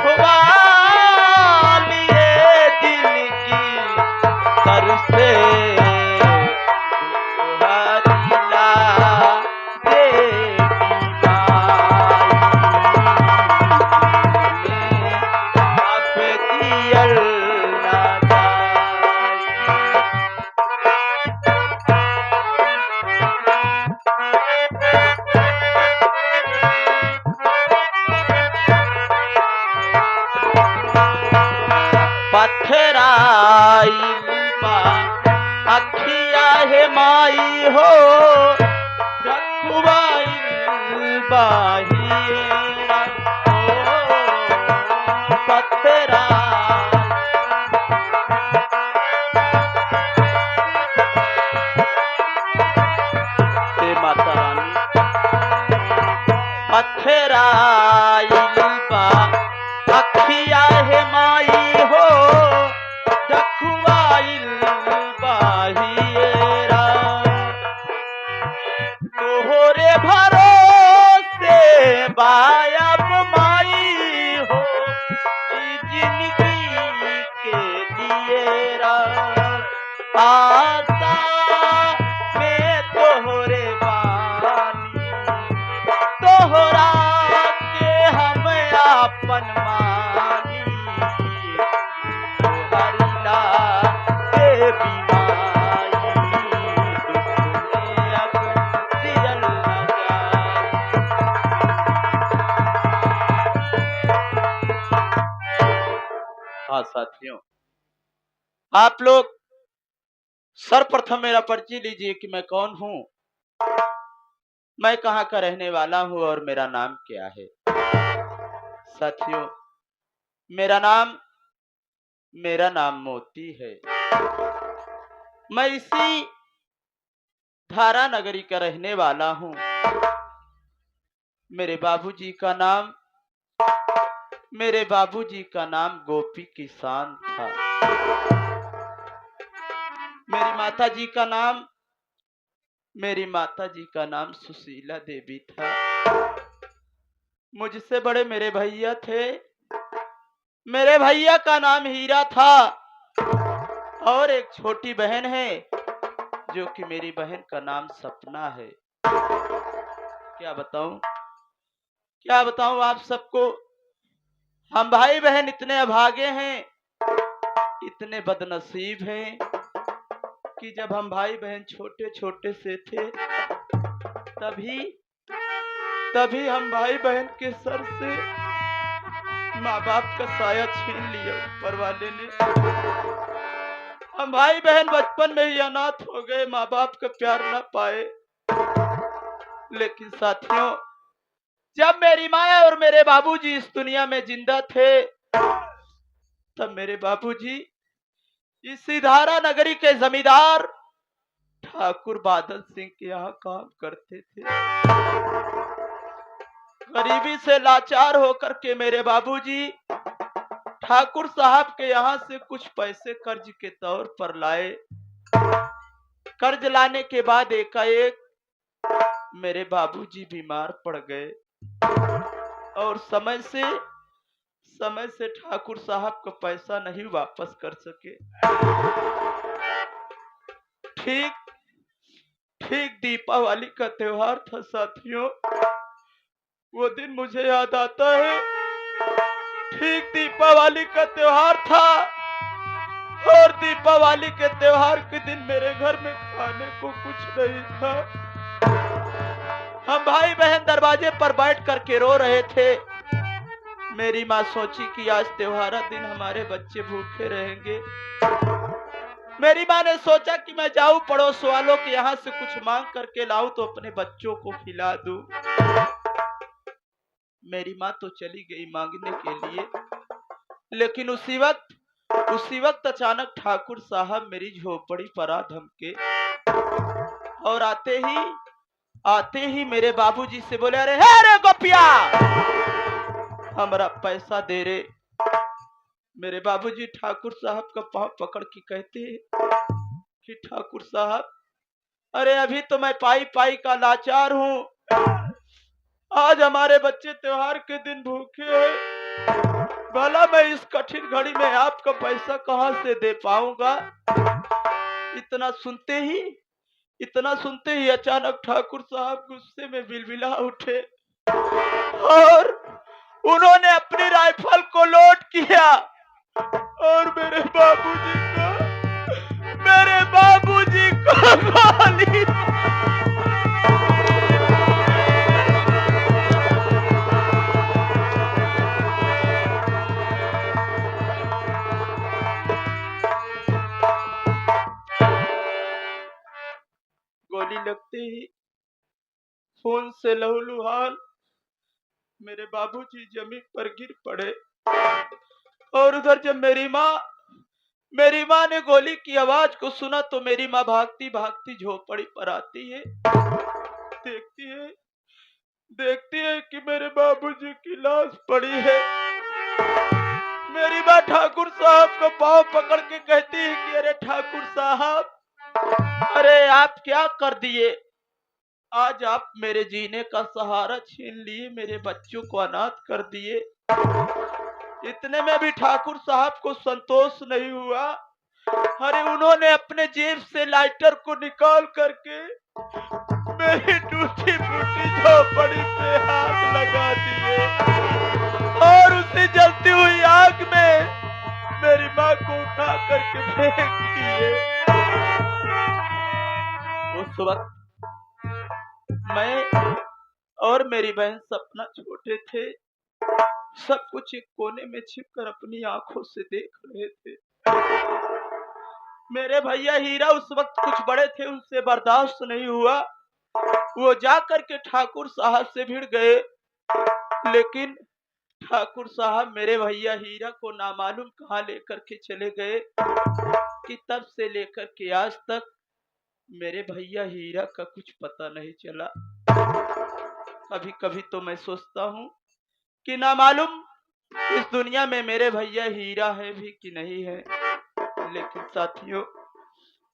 खुवालिए जिनकी सर से हरिला देवी माई आप दियल ना पथराइल बा अखिया हे माई हो रखवाइल बाहिरा ओ पथरा हे माता रानी पथराइल बा अखिया हे माई हो रखवाइल बाहिरा तोहरे भरोसे बायब माई हो ई जिंदगी के दिएरा आशा में तोहरे बानी तोहरा के हम आपन मानी हरिला देवी माई दुख में अब जियल न जाए। हाँ साथियों, आप लोग सर्वप्रथम मेरा परिचय लीजिए कि मैं कौन हूँ, मैं कहाँ का रहने वाला हूँ और मेरा नाम क्या है। साथियों, मेरा नाम मोती है। मैं इसी धारा नगरी का रहने वाला हूँ। मेरे बाबूजी का नाम गोपी किसान था। मेरी माताजी का नाम सुशीला देवी था। मुझसे बड़े मेरे भैया थे। मेरे भैया का नाम हीरा था और एक छोटी बहन है जो कि मेरी बहन का नाम सपना है। क्या बताऊं आप सबको। हम भाई बहन इतने अभागे हैं, इतने बदनसीब हैं कि जब हम भाई बहन छोटे छोटे से थे तभी हम भाई बहन के सर से माँ बाप का साया छीन लिया ऊपर वाले ने। हम भाई बहन बचपन में ही अनाथ हो गए, माँ बाप का प्यार न पाए। लेकिन साथियों, जब मेरी माँ और मेरे बाबूजी इस दुनिया में जिंदा थे तब मेरे बाबूजी इसी धारा नगरी के जमींदार ठाकुर बादल सिंह के यहाँ काम करते थे। गरीबी से लाचार होकर के मेरे बाबूजी ठाकुर साहब के यहाँ से कुछ पैसे कर्ज के तौर पर लाए। कर्ज लाने के बाद एकाएक मेरे बाबूजी बीमार पड़ गए और समय से ठाकुर साहब का पैसा नहीं वापस कर सके। ठीक दीपावली का त्योहार था साथियों। वो दिन मुझे याद आता है। ठीक दीपावली का त्योहार था और दीपावली के त्योहार के दिन मेरे घर में खाने को कुछ नहीं था। हम भाई बहन दरवाजे पर बैठ करके रो रहे थे। मेरी माँ सोची कि आज त्योहारा दिन हमारे बच्चे भूखे रहेंगे। मेरी माँ ने सोचा कि मैं जाऊं पड़ोस वालों के यहाँ से कुछ मांग करके लाऊं तो अपने बच्चों को खिला दूं। मेरी माँ तो चली गई मांगने के लिए, लेकिन उसी वक्त अचानक ठाकुर साहब मेरी झोपड़ी पर आ धमके और आते ही मेरे बाबूजी से बोले, अरे हे रे गोपिया, हमारा पैसा दे रे। मेरे बाबूजी ठाकुर साहब का पांव पकड़ के कहते कि ठाकुर साहब, अरे अभी तो मैं पाई का लाचार हूँ। आज हमारे बच्चे त्योहार के दिन भूखे हैं, भला मैं इस कठिन घड़ी में आपका पैसा कहां से दे पाऊंगा। इतना सुनते ही इतना सुनते ही अचानक ठाकुर साहब गुस्से में बिलबिला उठे और उन्होंने अपनी राइफल को लोड किया और मेरे बाबूजी को गोली। गोली लगते ही खून से लहूलुहान मेरे बाबूजी जमीन पर गिर पड़े और उधर जब मेरी माँ ने गोली की आवाज को सुना तो मेरी माँ भागती भागती झोपड़ी पर आती है। देखती है कि मेरे बाबूजी की लाश पड़ी है। मेरी माँ ठाकुर साहब का पांव पकड़ के कहती है कि अरे ठाकुर साहब, अरे आप क्या कर दिए। आज आप मेरे जीने का सहारा छीन लिए, मेरे बच्चों को अनाथ कर दिए। इतने में भी ठाकुर साहब को संतोष नहीं हुआ। अरे उन्होंने अपने जेब से लाइटर को निकाल करके मेरी टूटी फूटी झोपड़ी पे हाथ लगा दिए और उसी जलती हुई आग में मेरी माँ को उठा करके फेंक दिए। उस वक्त मैं और मेरी बहन सपना छोटे थे, सब कुछ एक कोने में छिपकर अपनी आंखों से देख रहे थे। मेरे भैया हीरा उस वक्त कुछ बड़े थे, उनसे बर्दाश्त नहीं हुआ। वो जाकर के ठाकुर साहब से भिड़ गए, लेकिन ठाकुर साहब मेरे भैया हीरा को नामालूम कहां लेकर के चले गए कि तब से लेकर के आज तक मेरे भैया हीरा का कुछ पता नहीं चला। कभी कभी तो मैं सोचता हूँ कि ना मालूम इस दुनिया में मेरे भैया हीरा है भी कि नहीं है। लेकिन साथियों,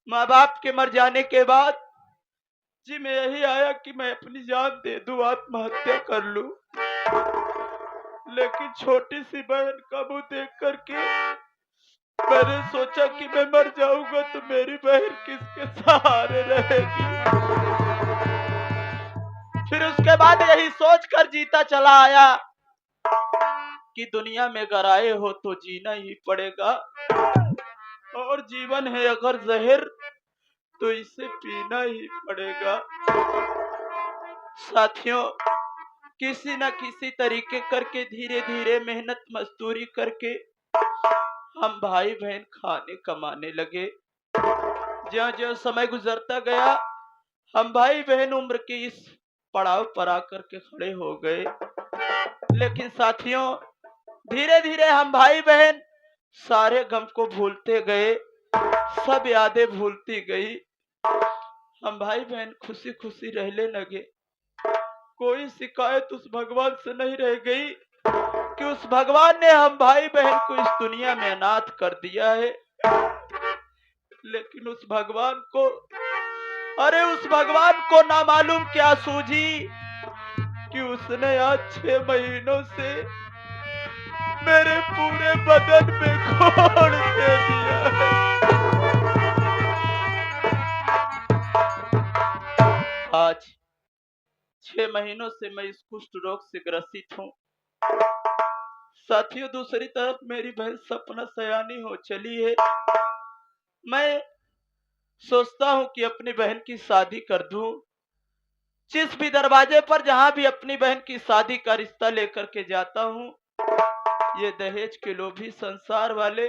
माँ बाप के मर जाने के बाद जी में यही आया कि मैं अपनी जान दे दूं, आत्महत्या कर लूं। लेकिन छोटी सी बहन का मुंह देख करके मैंने सोचा कि मैं मर जाऊंगा तो मेरी बहन किसके सहारे रहेगी। फिर उसके बाद यही सोच कर जीता चला आया कि दुनिया में अगर आए हो तो जीना ही पड़ेगा, और जीवन है अगर जहर तो इसे पीना ही पड़ेगा। साथियों, किसी न किसी तरीके करके धीरे धीरे मेहनत मजदूरी करके हम भाई बहन खाने कमाने लगे। ज्यों-ज्यों समय गुजरता गया हम भाई बहन उम्र के इस पड़ाव पर आकर के खड़े हो गए। लेकिन साथियों, धीरे धीरे हम भाई बहन सारे गम को भूलते गए, सब यादें भूलती गई। हम भाई बहन खुशी खुशी रहने लगे। कोई शिकायत उस भगवान से नहीं रह गई कि उस भगवान ने हम भाई बहन को इस दुनिया में अनाथ कर दिया है। लेकिन उस भगवान को ना मालूम क्या सूझी कि उसने आज 6 महीनों से मेरे पूरे बदन में घोड़ दे दिया है। आज 6 महीनों से मैं इस कुष्ठ रोग से ग्रसित हूँ। साथियों, दूसरी तरफ मेरी बहन सपना सयानी हो चली है। मैं सोचता हूँ कि अपनी बहन की शादी कर दूं। जिस भी दरवाजे पर जहां भी अपनी बहन की शादी का रिश्ता लेकर के जाता हूँ, ये दहेज के लोभी संसार वाले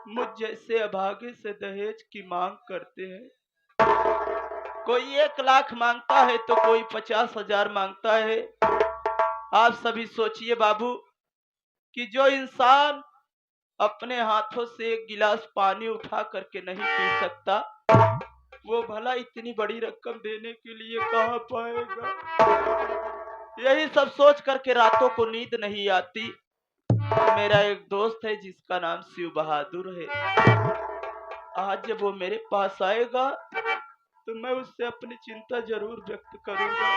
मुझ जैसे अभागे से दहेज की मांग करते हैं। कोई 1 लाख मांगता है तो कोई 50,000 मांगता है। आप सभी सोचिए बाबू कि जो इंसान अपने हाथों से 1 गिलास पानी उठा करके नहीं पी सकता, वो भला इतनी बड़ी रकम देने के लिए कहां पाएगा। यही सब सोच करके रातों को नींद नहीं आती। मेरा एक दोस्त है जिसका नाम शिव बहादुर है। आज जब वो मेरे पास आएगा तो मैं उससे अपनी चिंता जरूर व्यक्त करूंगा।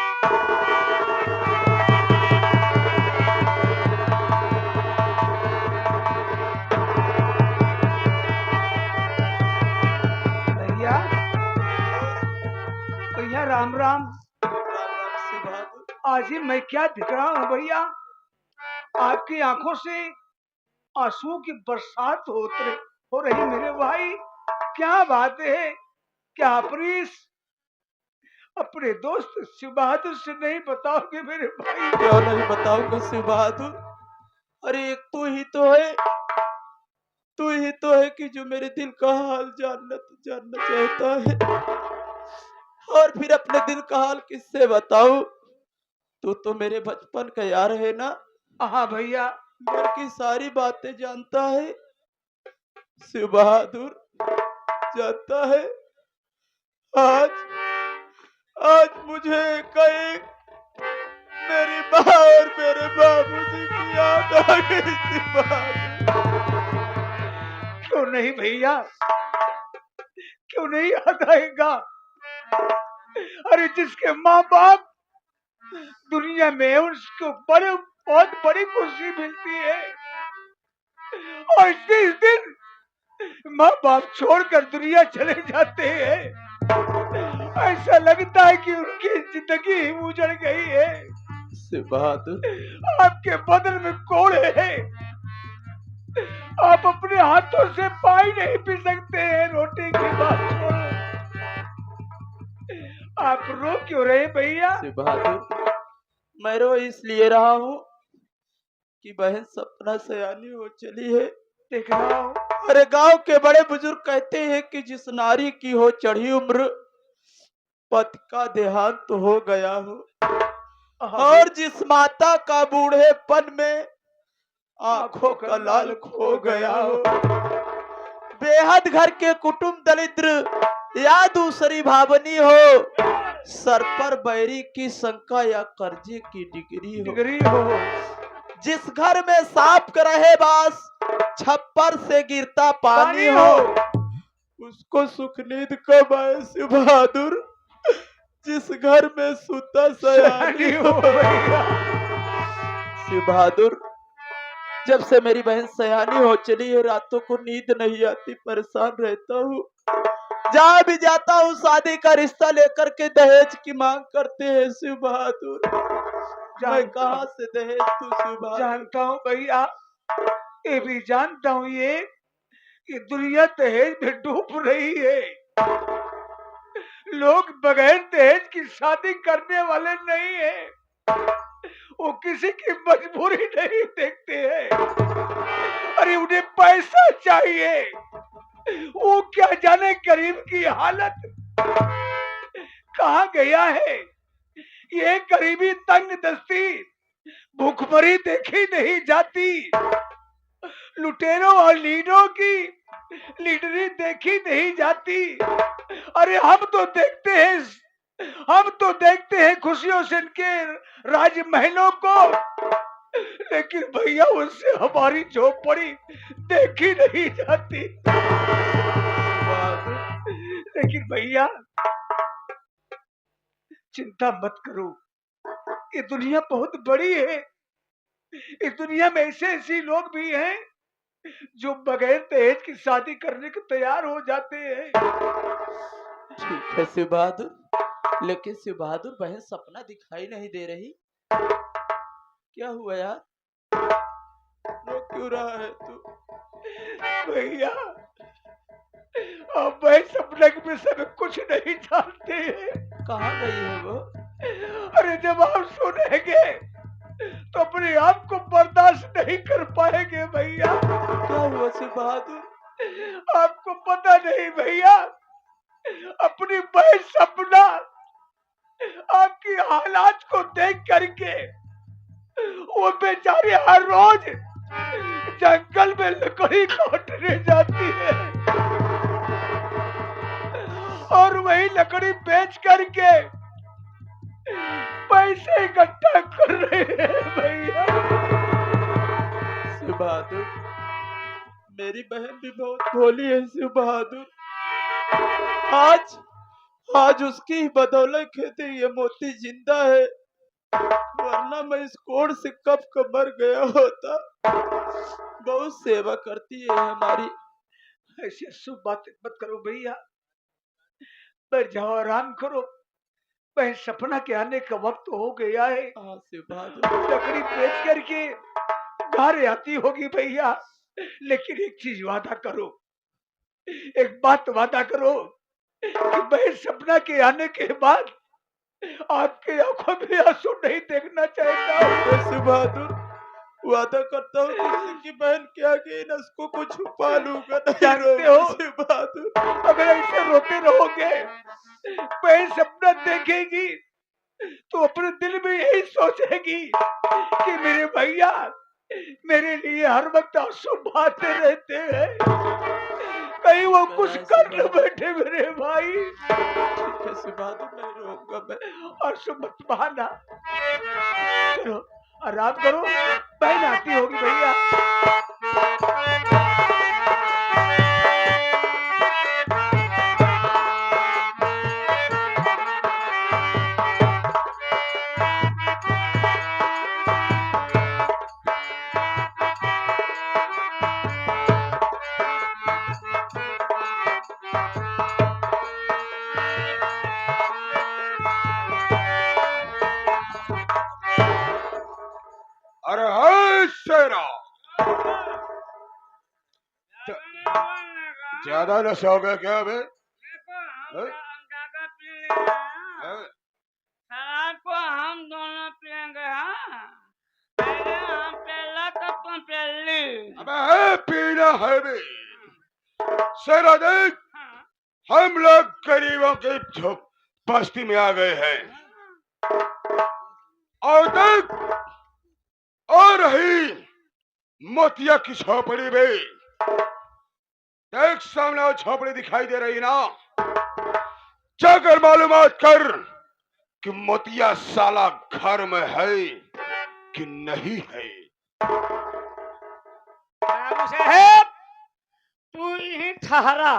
पिताजी मैं क्या दिख रहा हूँ भैया? आपकी आंखों से आंसुओं की बरसात हो रही मेरे भाई। क्या बात है? क्या प्रीस अपने दोस्त शिव बहादुर से नहीं बताओगे मेरे भाई? क्यों नहीं बताऊंगा शिव बहादुर? अरे एक तू ही तो है कि जो मेरे दिल का हाल जानना चाहता है। और फिर अपने दिल का हाल किससे बताऊं? तू तो मेरे बचपन का यार है ना। हाँ भैया। घर की सारी बातें जानता है शिव बहादुर। जानता है आज आज मुझे कहीं मेरी माँ और मेरे बाबूजी की याद आ गई शिव बहादुर। क्यों नहीं भैया, क्यों नहीं याद आएगा? अरे जिसके माँ बाप दुनिया में उसको बहुत बड़ी खुशी मिलती है, और जिस दिन माँ बाप छोड़कर दुनिया चले जाते हैं, ऐसा लगता है कि उनकी जिंदगी ही उजड़ गई है। शिव बहादुर, आपके बदन में कोड़े हैं, आप अपने हाथों से पानी नहीं पी सकते हैं, रोटी की बात छोड़ो। आप रो क्यों रहे भैया? शिव बहादुर, मैं रो इसलिए रहा हूँ कि बहन सपना सयानी हो चली है। देख रहा हूँ। अरे गांव के बड़े बुजुर्ग कहते हैं कि जिस नारी की हो चढ़ी उम्र, पति का देहांत तो हो गया हो, और जिस माता का बूढ़ेपन में आंखों का लाल खो गया हो, बेहद घर के कुटुंब दरिद्र या दूसरी भावनी हो, सर पर बैरी की शंका या कर्जे की डिग्री हो, जिस घर में सांप का रहे बास, छप्पर से गिरता पानी हो, उसको सुख नींद कब आए शिव बहादुर? जिस घर में सुता सयानी हो। शिव बहादुर, जब से मेरी बहन सयानी हो चली है, रातों को नींद नहीं आती, परेशान रहता हूँ। जहाँ भी जाता हूँ शादी का रिश्ता लेकर के दहेज की मांग करते हैं शिव बहादुर। मैं कहाँ से दहेज तू शिव बहादुर? जानता हूँ भैया, ये भी जानता हूँ ये दुनिया दहेज में डूब रही है। लोग बगैर दहेज की शादी करने वाले नहीं है, वो किसी की मजबूरी नहीं देखते हैं। अरे उन्हें पैसा चाहिए, वो क्या जाने गरीब की हालत कहाँ गया है। ये गरीबी तंग दस्ती भूखमरी देखी नहीं जाती, लुटेरों और लीडरों की लीडरी देखी नहीं जाती। अरे हम तो देखते हैं खुशियों से इनके राजमहलों को, लेकिन भैया उससे हमारी झोपड़ी देखी नहीं जाती। लेकिन भैया चिंता मत करो, ये दुनिया बहुत बड़ी है। इस दुनिया में ऐसे लोग भी हैं जो बगैर दहेज की शादी करने को तैयार हो जाते हैं। ठीक है शिव बहादुर, लेकिन शिव बहादुर बहन सपना दिखाई नहीं दे रही। क्या हुआ यार, रो क्यों रहा है तू? भैया अब मैं सपना के विषय में कुछ नहीं जानते हैं। कहाँ गई है वो? अरे जब आप सुनेंगे तो अपने आप को बर्दाश्त नहीं कर पाएंगे भैया। क्या हुआ शिव बहादुर? आपको पता नहीं भैया, अपनी बहन सपना आपकी हालात को देख करके वो बेचारी हर रोज जंगल में लकड़ी काटने जाती है, और वही लकड़ी बेच करके पैसे इकट्ठा कर रहे हैं भैया। शिव बहादुर, मेरी बहन भी बहुत भोली है शिव बहादुर। आज उसकी बदौलत कहते ये मोती जिंदा है, वरना मैं इस कोड़ से कब का मर गया होता। बहुत सेवा करती है हमारी। ऐसे शुभ बात मत करो भैया, बैठ जाओ आराम करो। वह सपना के आने का वक्त हो गया है। हाँ शिव बहादुर। लकड़ी बेच करके घर आती होगी भैया, लेकिन एक चीज वादा करो, एक बात वादा करो कि मैं सपना के आने के बाद आपके आंखों में आंसू नहीं देखना चाहता हूँ। शिव बहादुर वादा करता हूँ किसी की बहन के आगे इन उसको को छुपा लूंगा, नहीं जानते रोऊंगा हो? शिव बहादुर। अगर ऐसे रोते रहोगे, मैं सपना देखेगी तो अपने दिल में यही सोचेगी कि मेरे भैया मेरे लिए हर वक्त आंसू बहाते रहते हैं, कहीं वो कुछ कर न बैठे मेरे भाई। शिव बहादुर नहीं रोऊंगा मैं। आंसू मत बहाना, चलो आराम करो, बहन आती होगी भैया। अरे हाय शेरा, ज्यादा नशा हो गया क्या बे? शराब को हम दोनों पियेंगे। हाँ, पहले हम पहला तो तुम पहली। अबे है पीना है बे। शेरा देख, हम लोग गरीबों की बस्ती में आ गए हैं और देख, और रही मोतिया की झोपड़ी में, देख सामने वो झोपड़ी दिखाई दे रही ना, जाकर मालूमात कर कि मोतिया साला घर में है कि नहीं है। बाबू साहेब, तू यहीं ठहरा।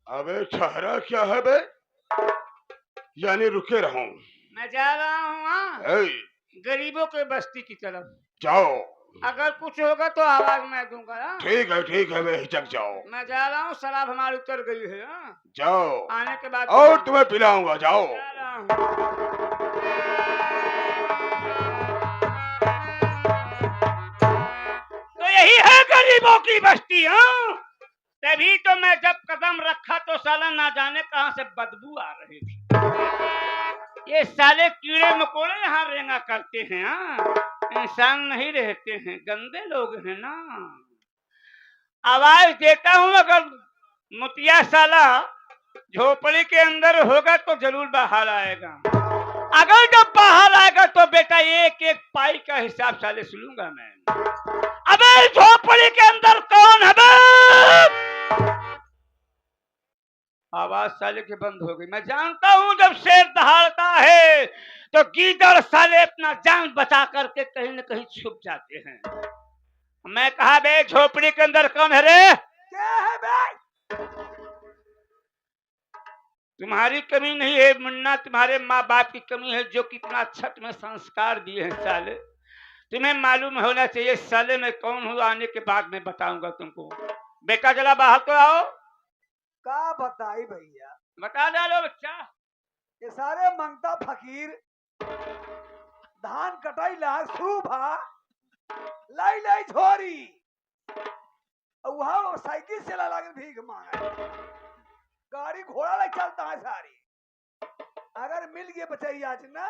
अबे ठहरा क्या है बे? यानी रुके रहूं? मैं जा रहा हूँ वहाँ ए, गरीबों के बस्ती की तरफ। जाओ। अगर कुछ होगा तो आवाज मैं दूंगा। हाँ? ठीक है बेहिचक जाओ। मैं जा रहा हूँ, शराब हमारी उतर गई है। हाँ? जाओ आने के बाद और तुम्हें पिलाऊंगा, जाओ। जा रहा हूँ। तो यही है गरीबों की बस्ती। हाँ, तभी तो मैं जब कदम रखा तो साला ना जाने कहां से बदबू आ रही थी। ये साले कीड़े मकोड़े यहाँ रेंगा करते हैं। हाँ, इंसान नहीं रहते हैं, गंदे लोग हैं ना। आवाज देता हूँ, अगर मुतिया साला झोपड़ी के अंदर होगा तो जरूर बाहर आएगा। अगर जब बाहर आएगा तो बेटा एक एक पाई का हिसाब साले सुनूंगा मैं। अबे झोपड़ी के अंदर कौन है बे? आवाज साले की बंद हो गई। मैं जानता हूं जब शेर दहाड़ता है तो गीदड़ साले अपना जान बचा करके कहीं न कहीं छुप जाते हैं। मैं कहा बे झोपड़ी के अंदर कौन है रे? क्या है बे? तुम्हारी कमी नहीं है मुन्ना, तुम्हारे माँ बाप की कमी है जो कितना अच्छा तुम्हें संस्कार दिए हैं साले। तुम्हें मालूम होना चाहिए साले मैं कौन हूँ, आने के बाद मैं बताऊंगा तुमको। बेटा जरा बाहर तो आओ। का बताई भैया, बता डालो बच्चा। ये सारे मंगता फकीर धान कटाई लाग शुरू भा लाई लाई छोरी, और वहाँ साइकिल चला लागे भीख मांगा, गाड़ी घोड़ा लाई चलता है सारी। अगर मिल गए बचाई आज ना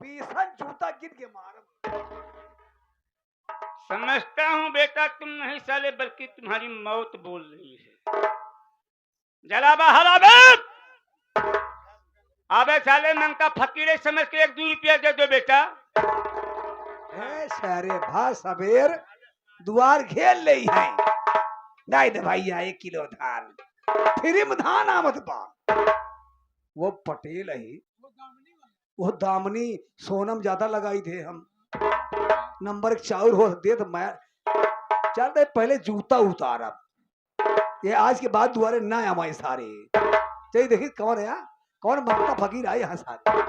पीसन जूता गिन के मार। समझता हूँ बेटा तुम नहीं साले बल्कि तुम्हारी मौत बोल रही है। जरा बाहर आबे। आबे साले मंगता फकीरे समझ के 1-2 रुपया दे दो बेटा। सारे भा सबेर द्वार घेर ले है, नहीं दे भैया 1 किलो धान, फ्री में धान आमत बा। वो पटेल है, वो दामनी सोनम ज्यादा लगाई थे हम, नंबर 1 चाउर हो दे तो मैं चल दे पहले जूता उतारा, ये आज के बाद दोबारा ना हमारे सारे। चाहिए देखिए कौन है, कौन मंगता फकीर आए यहाँ सारे।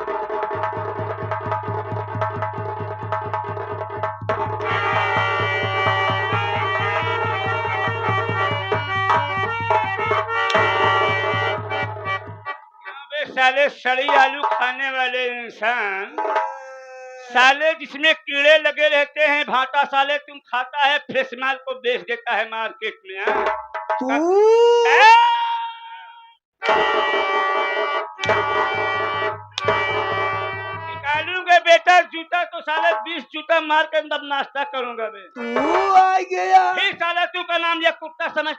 अबे साले सड़ी आलू खाने वाले इंसान, साले जिसमें कीड़े लगे रहते हैं भाटा साले तुम खाता है, फ्रेश माल को बेच देता है मार्केट में। हाँ? तू निकालूंगा बेटा जूता तो साले 20 जूता मार के अंदर नाश्ता करूंगा बे। तू आ गया। फिर साला तू का नाम या कुत्ता समझ